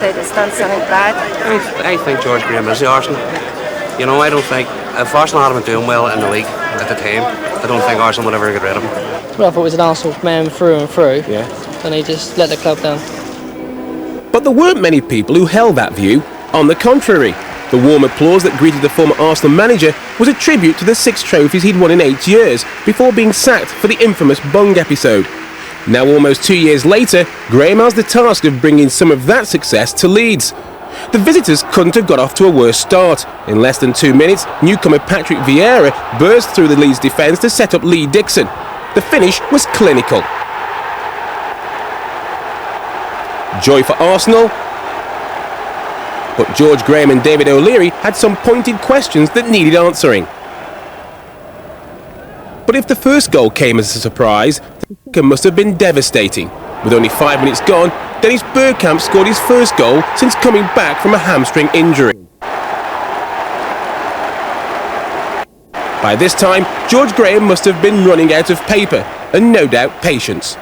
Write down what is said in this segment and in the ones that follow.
they just done something bad? I think George Graham is the Arsenal. You know, I don't think, if Arsenal hadn't been doing well in the league at the time, I don't think Arsenal would ever get rid of him. Well, I thought he was an Arsenal man through and through. Yeah. And he just let the club down. But there weren't many people who held that view. On the contrary, the warm applause that greeted the former Arsenal manager was a tribute to the 6 trophies he'd won in 8 years before being sacked for the infamous bung episode. Now almost 2 years later, Graham has the task of bringing some of that success to Leeds. The visitors couldn't have got off to a worse start. In less than 2 minutes, newcomer Patrick Vieira burst through the Leeds defence to set up Lee Dixon. The finish was clinical. Joy for Arsenal. But George Graham and David O'Leary had some pointed questions that needed answering. But if the first goal came as a surprise, the second must have been devastating. With only 5 minutes gone, Dennis Bergkamp scored his first goal since coming back from a hamstring injury. By this time, George Graham must have been running out of paper and no doubt patience.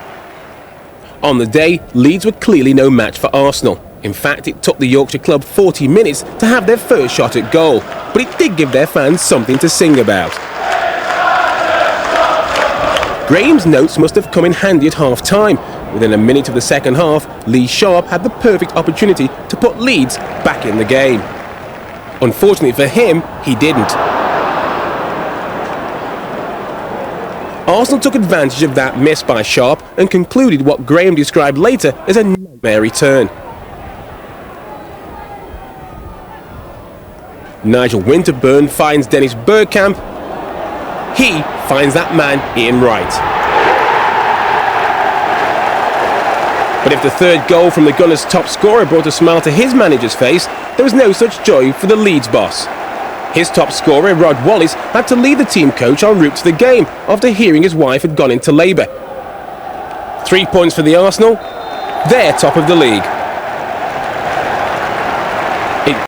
On the day, Leeds were clearly no match for Arsenal. In fact, it took the Yorkshire club 40 minutes to have their first shot at goal, but it did give their fans something to sing about. Graham's notes must have come in handy at half-time. Within a minute of the second half, Lee Sharp had the perfect opportunity to put Leeds back in the game. Unfortunately for him, he didn't. Arsenal took advantage of that miss by Sharp and concluded what Graham described later as a nightmare return. Nigel Winterburn finds Dennis Bergkamp. He finds that man Ian Wright. But if the third goal from the Gunners' top scorer brought a smile to his manager's face, there was no such joy for the Leeds boss. His top scorer, Rod Wallace, had to leave the team coach en route to the game after hearing his wife had gone into labour. 3 points for the Arsenal. They're top of the league.